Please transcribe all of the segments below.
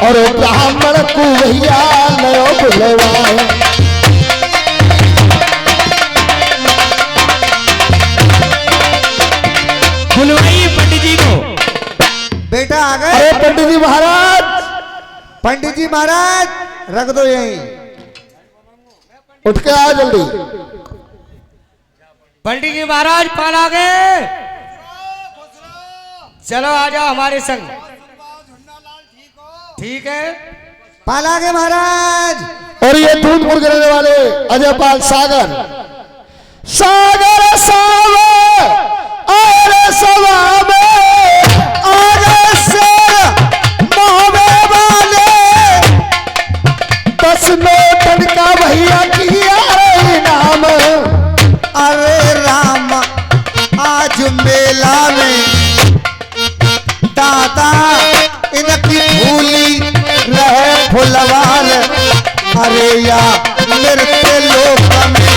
और ब्राह्मण को भैया नयो बुलवाए। बुलवाइए पंडित जी को। बेटा आ गए। अरे पंडित जी महाराज, पंडित जी महाराज रख दो यहीं। उठ के आ जल्दी। पंडित जी महाराज पाल आ गए। चलो आ जाओ हमारे संग। ठीक है। पाल आ गए महाराज। और ये दूधपुर के रहने वाले अजय पाल सागर, सागर सावर और सवा में आगे से मोहबे वाले 10 नोटन का भैया किया नाम। अरे राम आज मेला में दादा इनकी भूली रहे फुलवाल। अरे या मेरे लोग में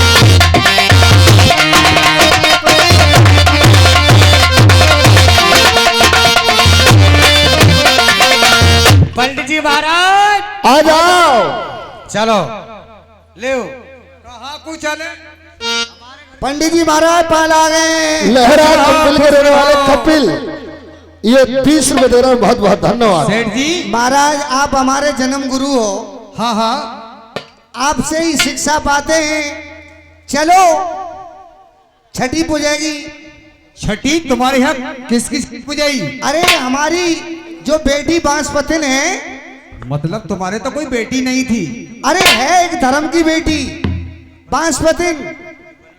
पंडित जी महाराज आ जाओ। चलो ले कहाँ को चले। पंडित जी महाराज पाल आ गए। लहरा कपिल के रहने वाले कपिल, ये 20 रुपए दे रहे हैं, बहुत बहुत धन्यवाद। सेठ जी महाराज आप हमारे जन्म गुरु हो। हाँ हाँ आपसे ही शिक्षा पाते हैं। चलो छठी पूजेगी। छठी तुम्हारे यहाँ किस किस की पूजाई? अरे हमारी जो बेटी बांसपतिन है। मतलब तुम्हारे तो कोई बेटी नहीं थी? अरे है एक धर्म की बेटी बांसपतिन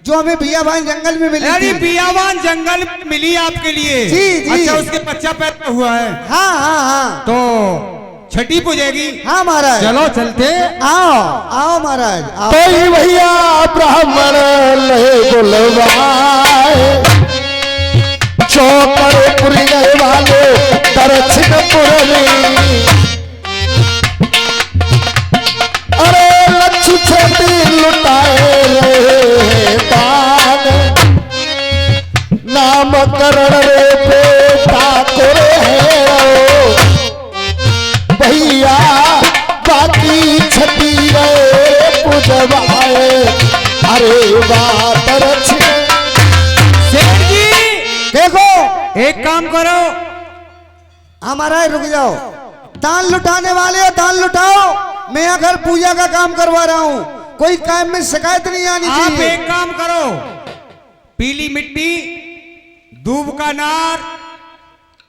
जो हमें बियाबान जंगल में मिली अरे थी। बियाबान जंगल मिली आपके लिए? जी, जी। अच्छा उसके बच्चा पैदा हुआ है? हाँ हाँ हाँ। तो छठी पूजेगी? हाँ महाराज। चलो चलते। आओ आओ महाराज आओ। तो ही भैया ब्राह्मण लहे बुलवाए, चौकड़पुरी गए वाले दक्षिणपुर में। अरे लच्छू छेती लुटाए रहे दान, नामकरण रे बेटा करे है भैया, बाकी छठी रे पूजवाए। अरे बात रक्षे। सेठ जी देखो एक काम करो। हमारा रुक जाओ। दान लुटाने वाले हो दान लुटाओ। मैं अगर पूजा का काम करवा रहा हूँ, कोई काम में शिकायत नहीं आनी आप चाहिए। एक काम करो, पीली मिट्टी, दूब का नार,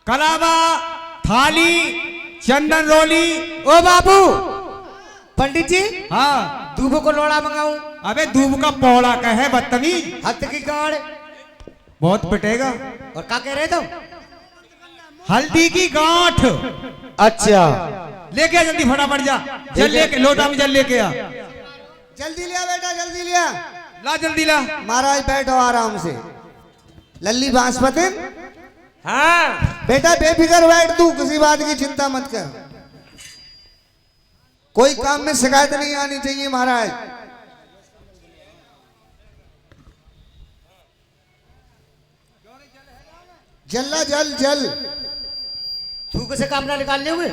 कलावा, थाली, चंदन रोली। ओ बाबू पंडित जी हाँ दूबों को लोड़ा मंगाऊं? अबे दूब का पौड़ा का है बदतमीज, हथ की गाड़। बहुत पिटेगा। और क्या कह रहे तुम? हल्दी की गांठ अच्छा लेके आ, जल्दी फटाफट जा। जल लेके लोटा में जल लेके आ। जल्दी लिया बेटा जल्दी लिया। ला जल्दी ला। महाराज बैठो आराम से। लल्ली बांसपतिन हाँ बेटा बेफिक्र बैठ, तू किसी बात की चिंता मत कर। कोई काम में शिकायत नहीं आनी चाहिए महाराज। जल्ला जल जल। थूक से काम ना निकाल लोगे?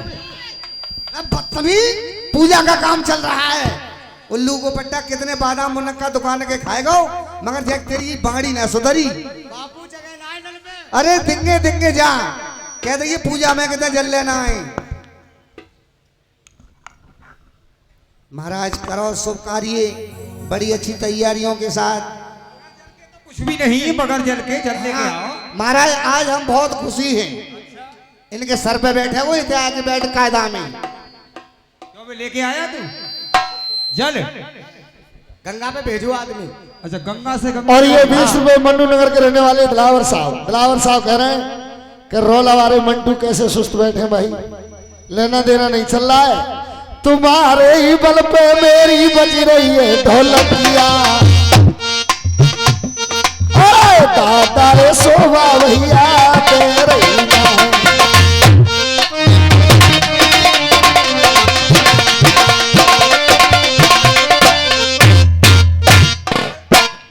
अब बदतमीज, पूजा का काम चल रहा है। उल्लू को पट्टा कितने बादाम मुनक्का दुकान के खाएगा, मगर देख तेरी बाड़ी ना सुधरी। बापू जगह ना नल पे। अरे दिंगे दिंगे जा, कह दे ये पूजा में कितना जल लेना है। महाराज करो शुभ कार्य बड़ी अच्छी तैयारियों के साथ। कुछ भी नहीं बगैर जल के जल लेके आओ। महाराज आज हम बहुत खुशी हैं। इनके सर पे बैठे वो इतने आगे बैठ कायदा में। तो लेके आया तू जल? गंगा पे भेजो आदमी। अच्छा गंगा से गंगा। और ये 20 रुपए मंडू नगर के रहने वाले दिलावर साहब कह रहे हैं कि रोला वाले मंटू कैसे सुस्त बैठे हैं भाई, लेना देना नहीं चल रहा है। तुम्हारे ही बल पे मेरी बज रही है ढोलकिया, दादा रे शोभा भैया दे रही है।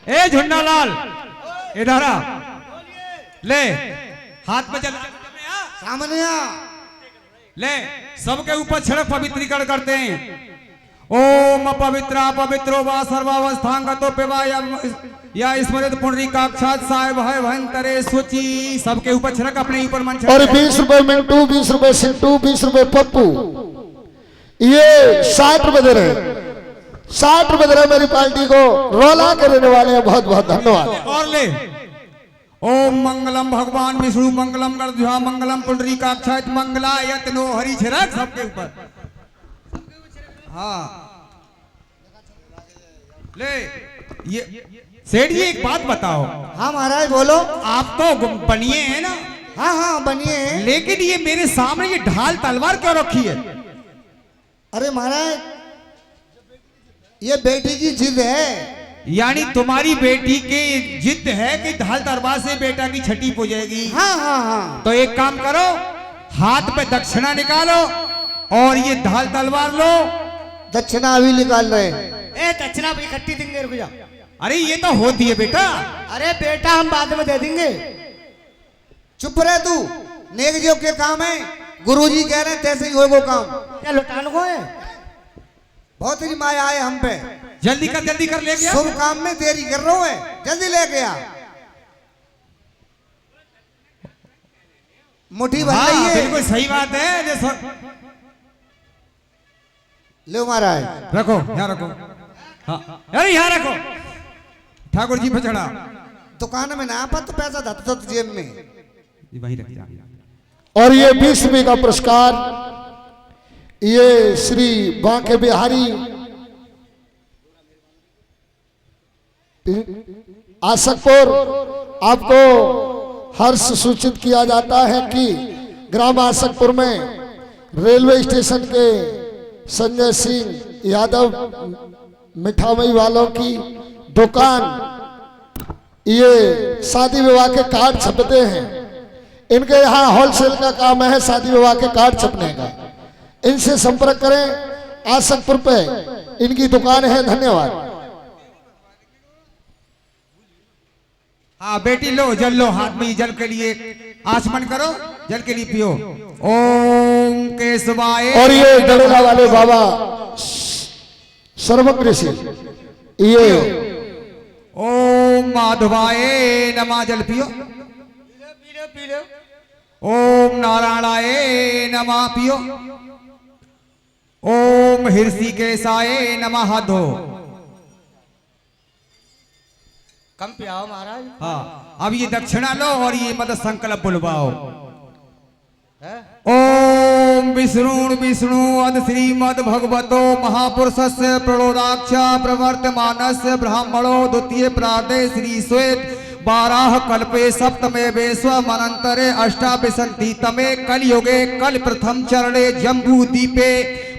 ए झुन्नालाल इधर आ, ले हाथ में चल। सामने आ। ले सबके ऊपर छिड़क पवित्रीकरण करते हैं। ओम पवित्रा पवित्रो वा सर्वावस्थांगतो पिवा या स्मृत पुंडरीकाक्षात् साहेब है भयंतरे सूची। सबके ऊपर छिड़क, अपने ऊपर मन छिड़क। और 20 रुपए मिंटू, 20 रुपए सिंटू, 20 रुपए पप्पू, ये 60 रुपए दे रहे, 60 रुपए दे रहे मेरी पार्टी को रोला करने वाले हैं। बहुत बहुत धन्यवाद। और ले ओम मंगलम भगवान विष्णु मंगलम गणध्वजा मंगलम पुंडरीकाक्षात् मंगलायत नो हरि छिड़क सबके ऊपर। हाँ ले ये सेठ जी एक बात बताओ। हाँ महाराज बोलो। आप तो बनिए हैं ना? हाँ हाँ बनिए हैं। लेकिन ये मेरे सामने ये ढाल तलवार क्यों रखी है? अरे महाराज ये बेटी की जिद है। यानी तुम्हारी बेटी की जिद है कि ढाल तलवार से बेटा की छठी पूजेगी। हाँ हाँ हाँ। तो एक काम करो, हाथ पे दक्षिणा निकालो और ये ढाल तलवार लो। दक्षिणा अभी निकाल रहे हैं। ए दक्षिणा भी इकट्ठी देंगे, रुक जा। अरे ये तो होती है बेटा। अरे बेटा हम बाद में दे देंगे। चुप रहे तू, नेक जो के काम है, गुरुजी कह रहे हैं तैसे ही होगा काम। क्या लुटान को है? बहुत ही माया है हम पे। जल्दी कर ले गया। शुभ काम में देरी कर रहा हूं, जल्दी ले गया। मुट्ठी भर रही हाँ, है। बिल्कुल सही बात है। लो महाराज रखो यहाँ रखो। हाँ अरे यहाँ रखो, ठाकुर जी पे चढ़ा। दुकान में ना तो पैसा धत धत जेब में। ये वहीं रख जा। और ये 20 रुपए का पुरस्कार ये श्री बांके बिहारी आसकपुर, आपको हर्ष सूचित किया जाता है कि ग्राम आसकपुर में रेलवे स्टेशन के संजय सिंह यादव मिठाई वालों की दुकान, ये शादी विवाह के कार्ड छपते हैं। इनके यहाँ होलसेल का काम है शादी विवाह के कार्ड छपने का। इनसे संपर्क करें, आसकपुर पे इनकी दुकान है। धन्यवाद। हाँ बेटी लो, जल लो, हाथ में जल के लिए आचमन करो, जल के लिए पियो। ओम केशवाय। और ये डरेला वाले बाबा सर्वज्ञ से ये ओम माधवाय नमः, जल पियो। P low. ओम नारायणाय नमः पियो। ओम हृषिकेशाय नमः हाथ धो। कम पियाओ महाराज। हाँ अब ये दक्षिणा लो और ये मत संकल्प बुलवाओ। है? ओम विष्णु अद श्रीमद भगवतो महापुरुषस्य प्रणोदाक्ष प्रवर्तमानस्य ब्राह्मणो द्वितीय प्रादे श्री श्वेत 12 कल्पे सप्तमे वेश्वमनंतरे अष्टाविंशति तमे कलयुगे कल प्रथम चरणे जम्बू दीपे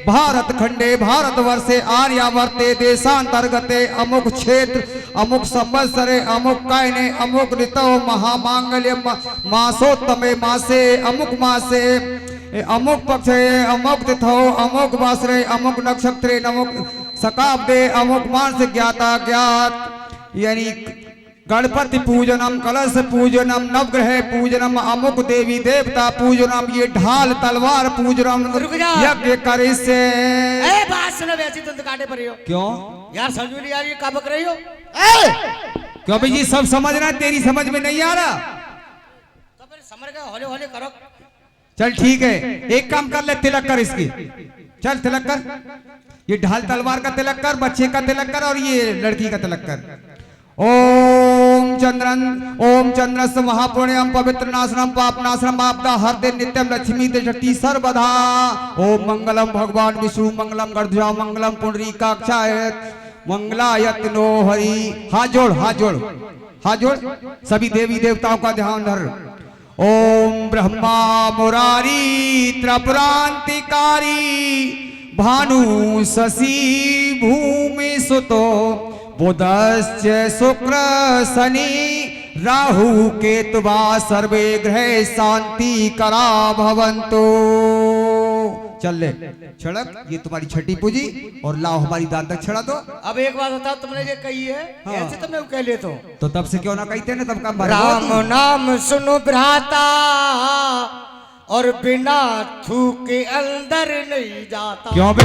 भारत खंडे भारतवर्षे आर्यावर्ते देशांतर्गते अमुक क्षेत्र अमुक संवत्सरे अमुक कायने अमुक ऋतौ महामांगल्य मासोत्तमे मासे अमुक मासे अमुक पक्षे अमुक तिथौ अमुक वासरे अमुक नक्षत्रे अमुक शकाब्दे अमुक मास ज्ञाता ज्ञात। यानी गणपति पूजनम, कलश पूजनम, नवग्रह पूजनम, अमुक देवी देवता पूजनम, ये ढाल तलवार पूजनम, रुक जा। यज्ञ करे से। ए बात सुनो, वैसे तुम काटे पर हो क्यों यार? समझ में नहीं आ रही, कहाँ बक रही हो? क्यों भाई, ये सब समझना, तेरी समझ में नहीं आ रहा। तो फिर समझ गए, हौले हौले करो। चल ठीक है, एक काम कर ले, तिलक कर इसकी। चल तिलक कर, ये ढाल तलवार का तिलक कर, बच्चे का तिलक कर और ये लड़की का तिलक कर। ओम चंद्रस्य महापुण्यम पवित्र नाशनम पाप नाशनम आपदा हर दिन नित्यम लक्ष्मी तिष्ठति सर्वदा। ओम मंगलम भगवान विष्णु मंगलम गणध्वजा मंगलम पुंडरीकाक्षाय मंगलायत नो हरि। हाथ जोड़ हाथ जोड़ हाथ जोड़, सभी देवी देवताओं का ध्यान धर। ओम ब्रह्मा मुरारी त्रिपुरांतिकारी भानु शशि भूमि सुतो बुधश्च शुक्र शनि राहु केतुवा सर्वे ग्रह शांति करा भवंतो। चल ले छड़क, ये तुम्हारी छठी पूजी और लाओ हमारी दान तक छड़ा दो। अब एक बात बताओ, तुमने ये कही है हाँ। ऐसे तो मैं कह लेता हूँ। तो तब से क्यों ना कहते ना, तब का राम नाम सुनो भ्राता और बिना थूके अंदर नहीं जाता। क्यों बे?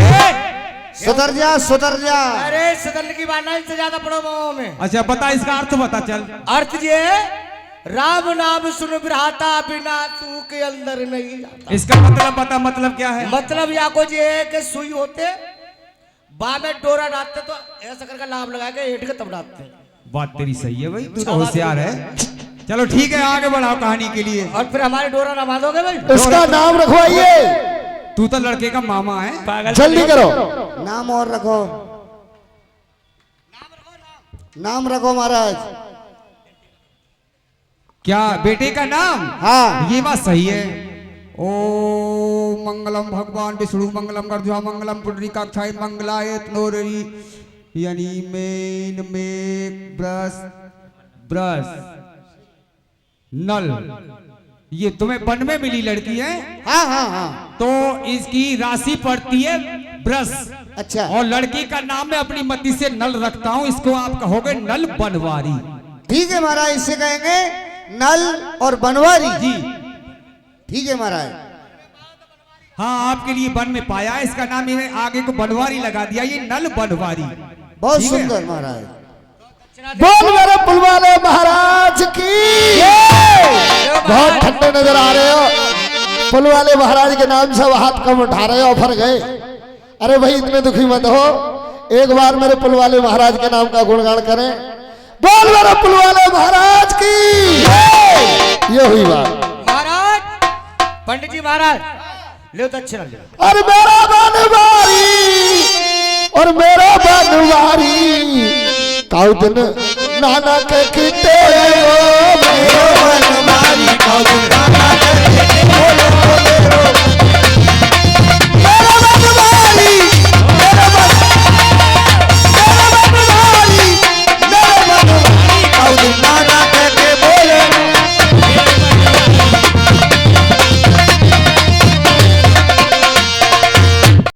सुधर जा सुधर जा। अरे सदन की बात नहीं से ज्यादा पढ़ो गाँव में। अच्छा बता, इसका अर्थ बता चल। अर्थ ये राम नाम सुन बिरहाता बिना तू के अंदर नहीं जाता। इसका मतलब बता, मतलब क्या है? मतलब या को ये कि सुई होते बा में डोरा डालते तो ऐसा करके लाभ लगा के हेठ के तब डालते। बात तेरी सही है भाई, तू तो होशियार है। चलो ठीक है, आगे बढ़ाओ कहानी के लिए। और फिर हमारे डोरा ना बांधोगे भाई? इसका नाम रखवाइए। तू तो लड़के का मामा है। जल्दी करो। नाम और रखो, नाम रखो महाराज। क्या बेटे का नाम? हाँ ये बात सही है। ओ मंगलम भगवान विष्णु मंगलम गर्जा मंगलम पुंडरीकाक्षाय मंगलाय तनोरई यानी मेन में ब्रश ब्रश नल। ये तुम्हें वन में मिली लड़की है? हाँ हाँ हाँ। तो इसकी राशि पड़ती है ब्रश। अच्छा और लड़की का नाम मैं अपनी मति से नल रखता हूँ, इसको आप कहोगे नल बनवारी। ठीक है महाराज, इससे कहेंगे नल और बनवारी। जी ठीक है महाराज। हाँ, आपके लिए वन में पाया, इसका नाम ये आगे को बनवारी लगा दिया, ये नल बनवारी। बहुत ठीक है? सुंदर महाराज। बोल मेरे पुलवाले महाराज की। बहुत ठंडे नजर आ रहे हो। पुलवाले महाराज के नाम से हाथ कम उठा रहे हो, ऑफर गए। अरे भाई इतने दुखी मत हो, एक बार मेरे पुलवाले महाराज के नाम का गुणगान करें। बोल मेरे पुलवाले महाराज की। ये हुई बात। महाराज पंडित जी महाराज ले तो अच्छे लगे। और मेरा बनवारी और मेरा बनवारी काउदन नाना के किते। बनवारी